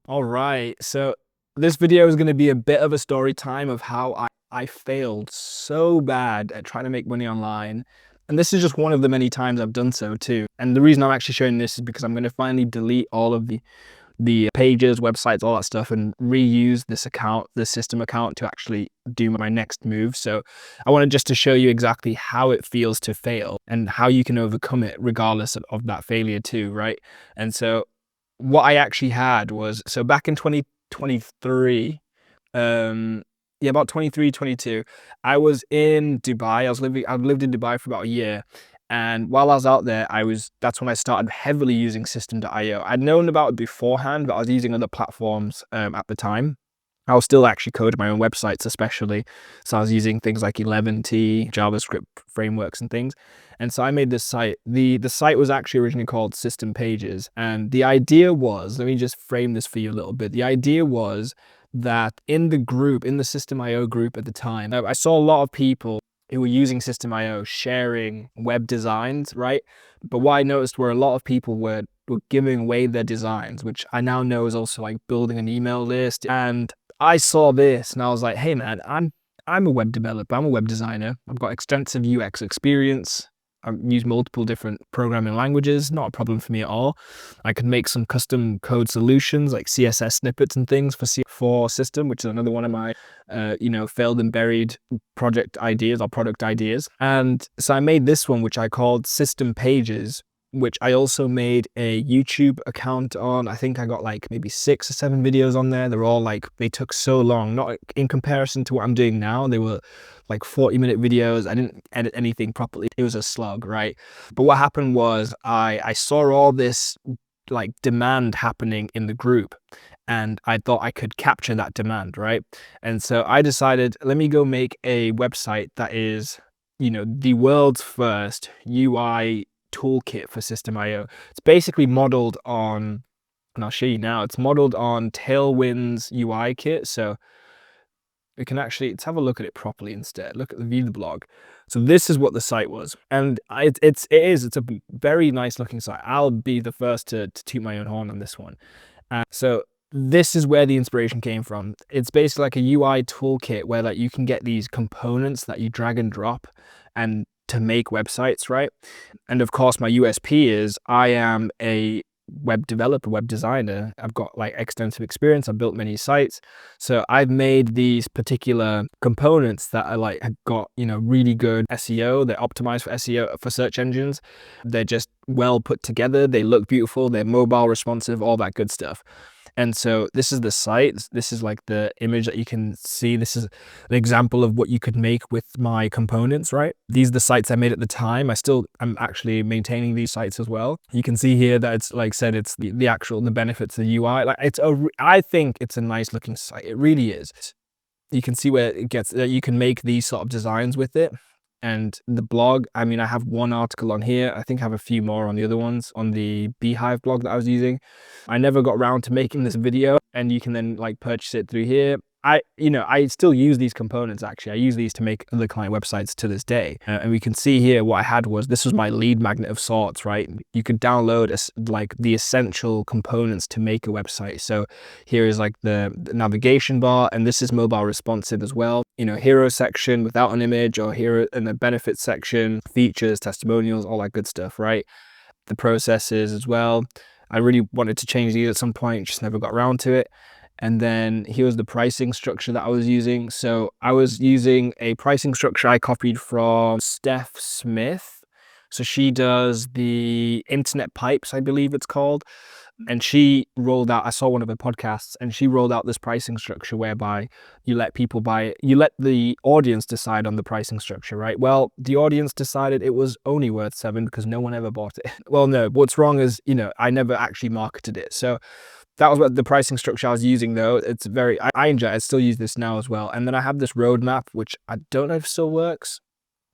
All right, so this video is going to be a bit of a story time of how I failed so bad at trying to make money online. And this is just one of the many times I've done so too. And the reason I'm actually showing this is because I'm going to finally delete all of the pages, websites, all that stuff, and reuse this account, the system account, to actually do my next move. So I wanted just to show you exactly how it feels to fail and how you can overcome it regardless of that failure too, right? And so what I actually had was, so back in 2023, yeah, about 23, 22, I was in Dubai. I've lived in Dubai for about a year. And while I was out there, that's when I started heavily using System.io. I'd known about it beforehand, but I was using other platforms at the time. I was still actually coding my own websites, especially. So I was using things like 11t, JavaScript frameworks and things. And so I made this site. The site was actually originally called System Pages. And the idea was, let me just frame this for you a little bit. The idea was that in the System.io group at the time, I saw a lot of people who were using System.io sharing web designs, right? But what I noticed were a lot of people were giving away their designs, which I now know is also like building an email list. And I saw this and I was like, hey man, I'm a web developer, I'm a web designer. I've got extensive UX experience. I've used multiple different programming languages, not a problem for me at all. I could make some custom code solutions like CSS snippets and things for System, which is another one of my, failed and buried project ideas or product ideas. And so I made this one, which I called System Pages, which I also made a YouTube account on. I think I got like maybe 6 or 7 videos on there. They're all like, they took so long, not in comparison to what I'm doing now. They were like 40-minute videos. I didn't edit anything properly. It was a slog, right? But what happened was I saw all this like demand happening in the group, and I thought I could capture that demand, right? And so I decided, let me go make a website that is, the world's first UI toolkit for System.io. It's basically modeled on, and I'll show you now, it's modeled on Tailwind's UI kit. So we can actually, let's have a look at it properly instead. Look at the view the blog. So this is what the site was. And it's a very nice looking site. I'll be the first to toot my own horn on this one. So this is where the inspiration came from. It's basically like a UI toolkit where like you can get these components that you drag and drop and to make websites, right? And of course, my USP is I am a web developer, web designer. I've got like extensive experience. I've built many sites. So I've made these particular components that are like, have got, really good SEO. They're optimized for SEO, for search engines. They're just well put together. They look beautiful. They're mobile responsive, all that good stuff. And so this is the site. This is like the image that you can see. This is an example of what you could make with my components, right? These are the sites I made at the time. I'm actually maintaining these sites as well. You can see here that it's like said, it's the benefits of the UI. Like I think it's a nice looking site. It really is. You can see where it gets, you can make these sort of designs with it. And the blog, I mean, I have one article on here. I think I have a few more on the other ones, on the Beehive blog that I was using. I never got around to making this video, and you can then like purchase it through here. I still use these components actually. I use these to make other client websites to this day. And we can see here what I had was, this was my lead magnet of sorts, right? You could download like the essential components to make a website. So here is like the navigation bar, and this is mobile responsive as well. Hero section without an image, or hero in the benefits section, features, testimonials, all that good stuff, right? The processes as well. I really wanted to change these at some point, just never got around to it. And then here was the pricing structure that I was using. So I was using a pricing structure I copied from Steph Smith. So she does the Internet Pipes, I believe it's called. And she rolled out, I saw one of her podcasts, and she rolled out this pricing structure whereby you let people buy it. You let the audience decide on the pricing structure, right? Well, the audience decided it was only worth $7 because no one ever bought it. Well, no, what's wrong is, I never actually marketed it. So that was what the pricing structure I was using though. I enjoy it. I still use this now as well. And then I have this roadmap, which I don't know if it still works.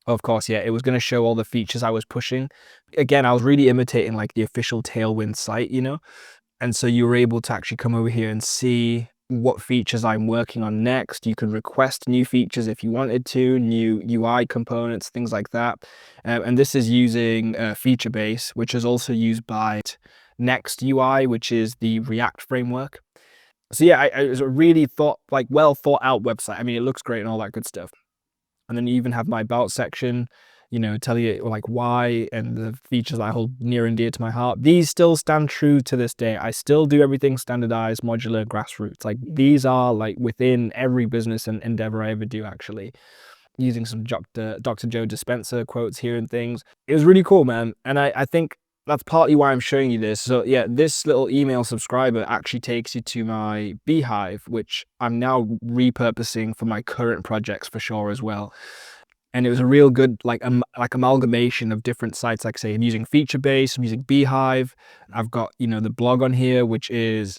Of course, yeah, it was going to show all the features I was pushing. Again, I was really imitating like the official Tailwind site, And so you were able to actually come over here and see what features I'm working on next. You can request new features if you wanted to, new UI components, things like that. And this is using Featurebase, which is also used by Next UI, which is the React framework. So yeah, it was a really well thought out website. I mean, it looks great and all that good stuff. And then you even have my about section, tell you like why and the features I hold near and dear to my heart. These still stand true to this day. I still do everything standardized, modular, grassroots. Like these are like within every business and endeavor I ever do, actually. Using some Dr. Joe Dispenza quotes here and things. It was really cool, man. And I think that's partly why I'm showing you this. So yeah, this little email subscriber actually takes you to my Beehive, which I'm now repurposing for my current projects for sure as well. And it was a real good like amalgamation of different sites. Like I say, I'm using Featurebase, I'm using Beehive. I've got, the blog on here, which is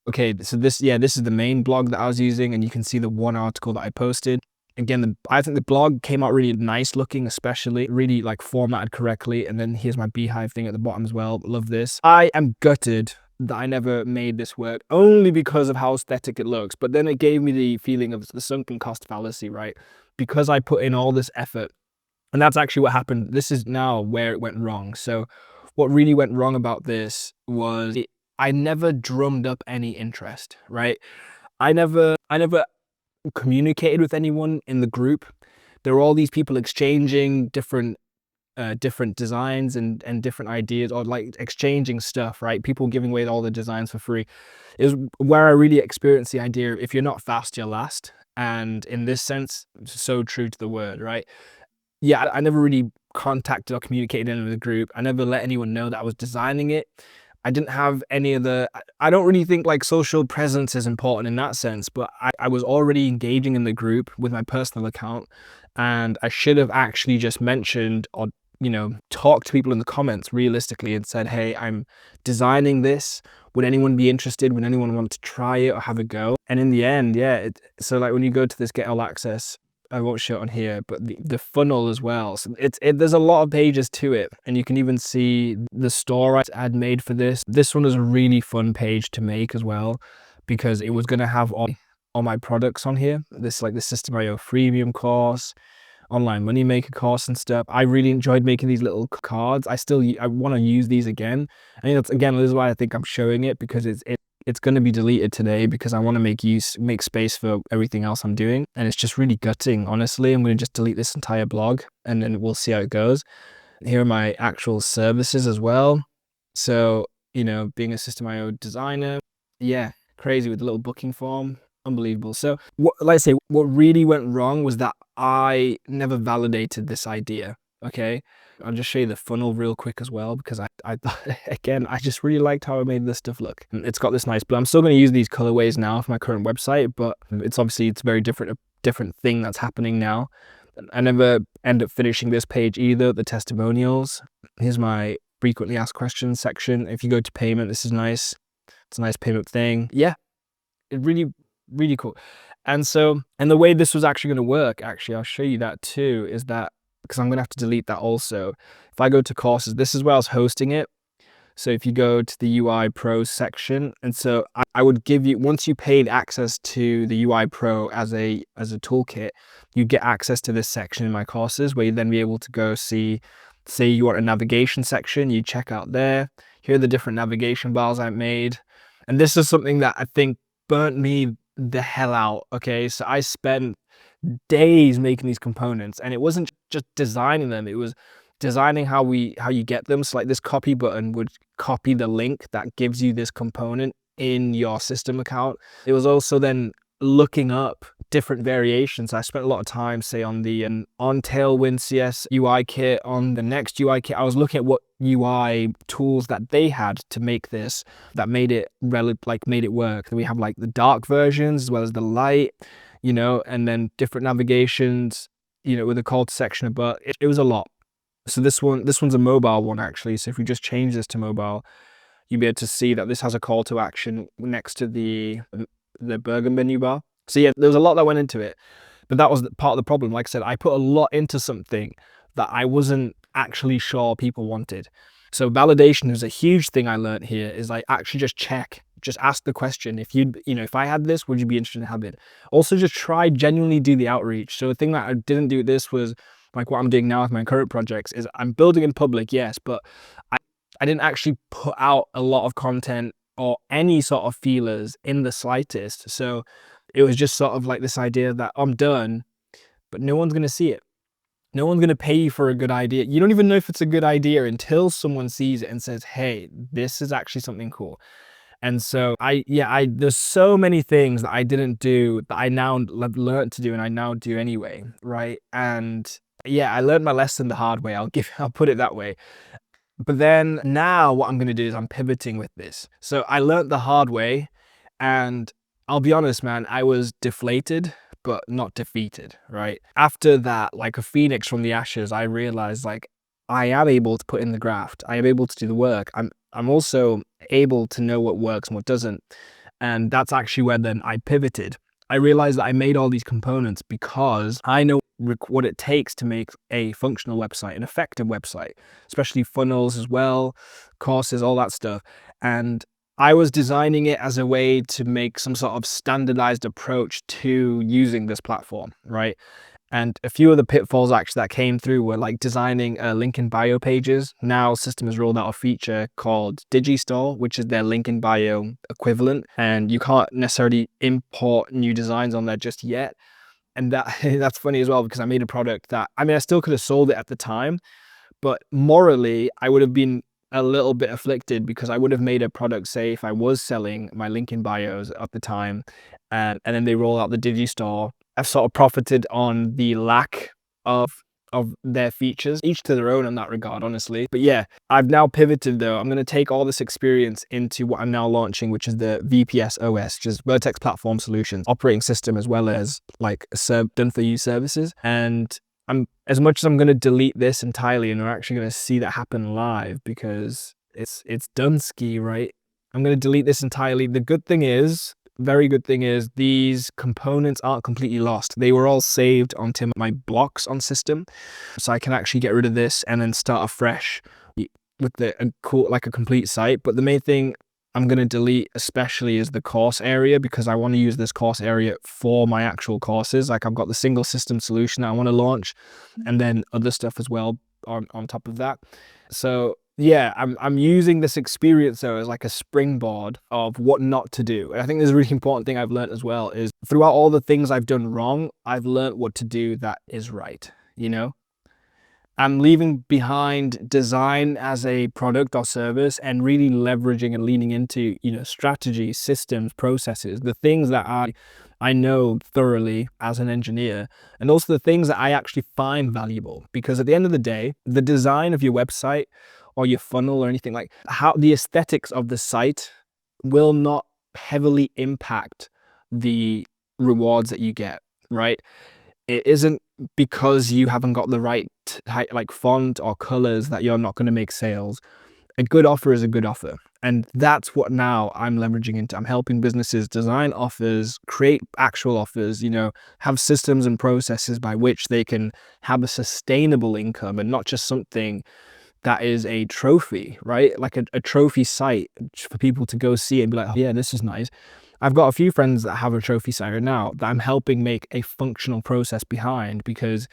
okay. So this is the main blog that I was using, and you can see the one article that I posted. Again, I think the blog came out really nice looking, especially really like formatted correctly. And then here's my Beehive thing at the bottom as well. Love this. I am gutted that I never made this work only because of how aesthetic it looks. But then it gave me the feeling of the sunken cost fallacy, right? Because I put in all this effort, and that's actually what happened. This is now where it went wrong. So what really went wrong about this was I never drummed up any interest, right? I never communicated with anyone in the group. There were all these people exchanging different designs and different ideas, or like exchanging stuff, right? People giving away all the designs for free. It was where I really experienced the idea, if you're not fast, you're last. And in this sense, so true to the word, right? Yeah, I never really contacted or communicated in with the group. I never let anyone know that I was designing it. I didn't have any of I don't really think like social presence is important in that sense, but I was already engaging in the group with my personal account, and I should have actually just mentioned or, talked to people in the comments realistically and said, hey, I'm designing this. Would anyone be interested? Would anyone want to try it or have a go? And in the end, yeah, so like when you go to this Get All Access, I won't show it on here, but the funnel as well. So there's a lot of pages to it, and you can even see the store I had made for this. This one is a really fun page to make as well, because it was going to have all my products on here. This like the System.io freemium course, online moneymaker course and stuff. I really enjoyed making these little cards. I want to use these again. And this is why I think I'm showing it, because it's going to be deleted today because I want to make space for everything else I'm doing. And it's just really gutting, honestly. I'm going to just delete this entire blog and then we'll see how it goes. Here are my actual services as well. So, being a System.io designer, yeah, crazy with the little booking form. Unbelievable. So what really went wrong was that I never validated this idea. Okay. I'll just show you the funnel real quick as well, because I again, I just really liked how I made this stuff look. It's got this nice blue. I'm still going to use these colorways now for my current website, but it's very different, a different thing that's happening now. I never end up finishing this page either, the testimonials. Here's my frequently asked questions section. If you go to payment, this is nice. It's a nice payment thing. Yeah, it really cool. And the way this was actually going to work, actually, I'll show you that too, is that because I'm going to have to delete that also. If I go to courses, this is where I was hosting it. So if you go to the UI Pro section, and so I would give you, once you paid access to the UI Pro as a toolkit, you get access to this section in my courses, where you then be able to go see, say you want a navigation section, you check out there. Here are the different navigation bars I made. And this is something that I think burnt me the hell out. Okay, so I spent days making these components, and it wasn't just designing them, it was designing how you get them. So like this copy button would copy the link that gives you this component in your system account. It was also then looking up different variations. I spent a lot of time, say on the on Tailwind CS UI kit, on the Next UI kit. I was looking at what UI tools that they had to make this, that made it made it work. We have like the dark versions as well as the light, and then different navigations, with a call to section above. It was a lot. So this one's a mobile one, actually. So if we just change this to mobile, you'll be able to see that this has a call to action next to the burger menu bar. So yeah, there was a lot that went into it, but that was part of the problem. Like I said, I put a lot into something that I wasn't actually sure people wanted. So validation is a huge thing I learned here, is like actually just ask the question. If I had this, would you be interested in having it? Also just genuinely do the outreach. So the thing that I didn't do this was like what I'm doing now with my current projects is I'm building in public, yes, but I didn't actually put out a lot of content or any sort of feelers in the slightest. So it was just sort of like this idea that I'm done, but no one's going to see it. No one's going to pay you for a good idea. You don't even know if it's a good idea until someone sees it and says, hey, this is actually something cool. And so there's so many things that I didn't do that I now learned to do, and I now do anyway, right? And yeah, I learned my lesson the hard way. I'll put it that way. But then now what I'm going to do is I'm pivoting with this. So I learned the hard way, and I'll be honest, man, I was deflated, but not defeated, right? After that, like a phoenix from the ashes, I realized like I am able to put in the graft. I am able to do the work. I'm also able to know what works and what doesn't. And that's actually where then I pivoted. I realized that I made all these components because I know what it takes to make a functional website, an effective website, especially funnels as well, courses, all that stuff. And I was designing it as a way to make some sort of standardized approach to using this platform, right? And a few of the pitfalls actually that came through were like designing link in bio pages. Now system has rolled out a feature called Digistore, which is their link in bio equivalent. And you can't necessarily import new designs on there just yet. And that's funny as well, because I made a product that, I mean, I still could have sold it at the time, but morally, I would have been a little bit afflicted because I would have made a product, say, if I was selling my link in bios at the time, and then they roll out the Digistore. I've sort of profited on the lack of their features, each to their own in that regard, honestly. But yeah, I've now pivoted though. I'm going to take all this experience into what I'm now launching, which is the VPS OS, which is Vertex Platform Solutions operating system, as well as like done for you services. And as much as I'm going to delete this entirely, and we're actually going to see that happen live because it's done ski, right? I'm going to delete this entirely. The good thing is, very good thing is, these components aren't completely lost. They were all saved onto my blocks on system, so I can actually get rid of this and then start afresh with a complete site. But the main thing I'm going to delete especially is the course area, because I want to use this course area for my actual courses. Like I've got the single system solution that I want to launch, and then other stuff as well on top of that. So yeah, I'm using this experience though as like a springboard of what not to do. And I think there's a really important thing I've learned as well is throughout all the things I've done wrong, I've learned what to do that is right, you know? I'm leaving behind design as a product or service and really leveraging and leaning into, strategy, systems, processes, the things that I know thoroughly as an engineer, and also the things that I actually find valuable. Because at the end of the day, the design of your website or your funnel or anything, like how the aesthetics of the site will not heavily impact the rewards that you get, right? It isn't because you haven't got the right like font or colors that you're not going to make sales. A good offer is a good offer. And that's what now I'm leveraging into. I'm helping businesses design offers, create actual offers, have systems and processes by which they can have a sustainable income and not just something that is a trophy, right? Like a trophy site for people to go see and be like, oh, yeah, this is nice. I've got a few friends that have a trophy site right now that I'm helping make a functional process behind, because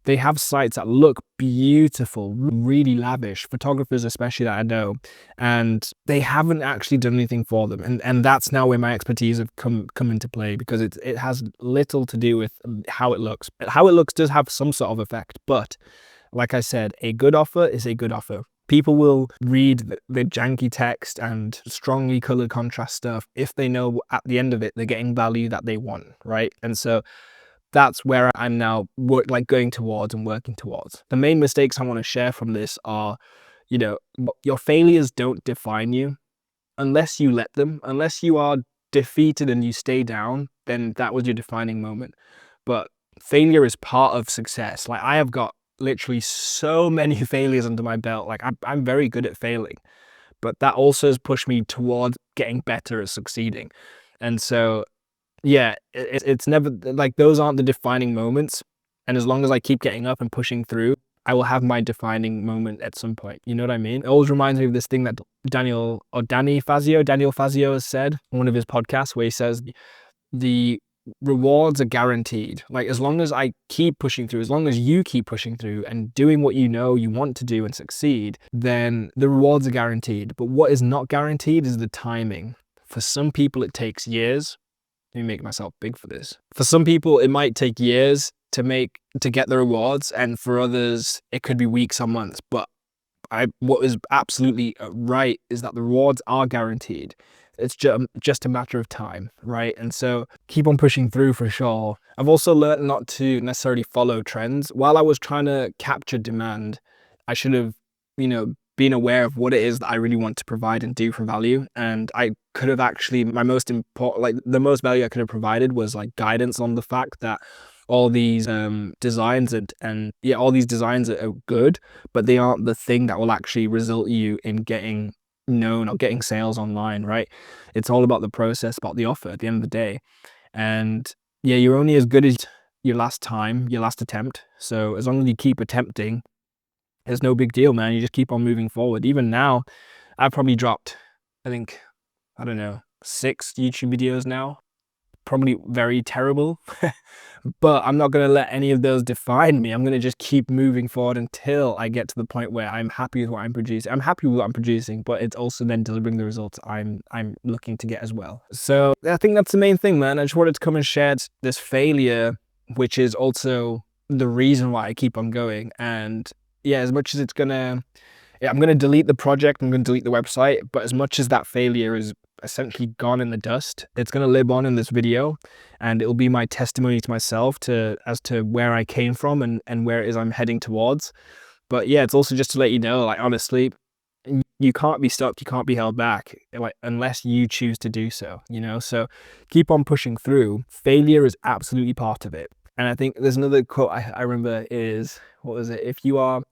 they have sites that look beautiful, really lavish, photographers especially that I know, and they haven't actually done anything for them. And that's now where my expertise have come into play, because it has little to do with how it looks. How it looks does have some sort of effect, but like I said, a good offer is a good offer. People will read the janky text and strongly colored contrast stuff if they know at the end of it they're getting value that they want, right? And so that's where I'm now going towards and working towards. The main mistakes I want to share from this are, your failures don't define you unless you let them. Unless you are defeated and you stay down, then that was your defining moment. But failure is part of success. Like I have got literally so many failures under my belt. Like I'm very good at failing, but that also has pushed me towards getting better at succeeding. And so, yeah, it's never like those aren't the defining moments. And as long as I keep getting up and pushing through, I will have my defining moment at some point. You know what I mean? It always reminds me of this thing that Daniel Fazio has said on one of his podcasts, where he says the rewards are guaranteed. Like, as long as I keep pushing through, as long as you keep pushing through and doing what you know you want to do and succeed, then the rewards are guaranteed. But what is not guaranteed is the timing. For some people, it takes years. Let me make myself big for this. For some people, it might take years to get the rewards, and for others, it could be weeks or months. But what is absolutely right is that the rewards are guaranteed. It's just a matter of time, right? And so keep on pushing through for sure. I've also learned not to necessarily follow trends. While I was trying to capture demand, I should have, been aware of what it is that I really want to provide and do for value. And I could have actually, my most important, like the most value I could have provided was like guidance on the fact that all these designs and yeah, all these designs are good, but they aren't the thing that will actually result you in getting known or getting sales online, right? It's all about the process, about the offer at the end of the day. And yeah, you're only as good as your last attempt. So as long as you keep attempting, it's no big deal, man. You just keep on moving forward. Even now, I've probably dropped, I think, I don't know, 6 YouTube videos now. Probably very terrible, but I'm not going to let any of those define me. I'm going to just keep moving forward until I get to the point where I'm happy with what I'm producing. I'm happy with what I'm producing, but it's also then delivering the results I'm looking to get as well. So I think that's the main thing, man. I just wanted to come and share this failure, which is also the reason why I keep on going. And yeah, as much as I'm going to delete the project, I'm going to delete the website, but as much as that failure is essentially gone in the dust, it's going to live on in this video, and it'll be my testimony to myself as to where I came from and where it is I'm heading towards. But yeah, it's also just to let you know, like, honestly, you can't be stopped, you can't be held back, like, unless you choose to do so, so keep on pushing through. Failure is absolutely part of it. And I think there's another quote I remember is, what was it? If you're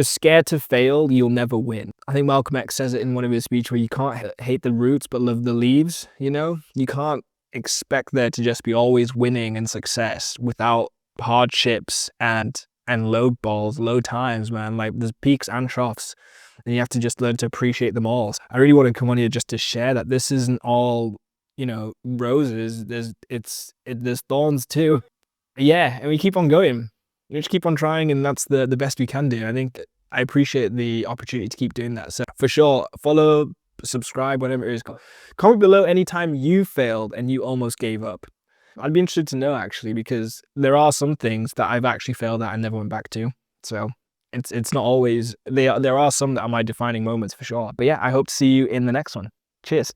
scared to fail, you'll never win. I think Malcolm X says it in one of his speeches where you can't hate the roots but love the leaves, You can't expect there to just be always winning and success without hardships and low balls, low times, man. Like, there's peaks and troughs, and you have to just learn to appreciate them all. I really want to come on here just to share that this isn't all, roses. There's thorns too. Yeah, and we keep on going. We just keep on trying, and that's the best we can do. I think I appreciate the opportunity to keep doing that. So for sure, follow, subscribe, whatever it is. Comment below anytime you failed and you almost gave up. I'd be interested to know, actually, because there are some things that I've actually failed at and never went back to. So it's not always, there are some that are my defining moments for sure. But yeah, I hope to see you in the next one. Cheers.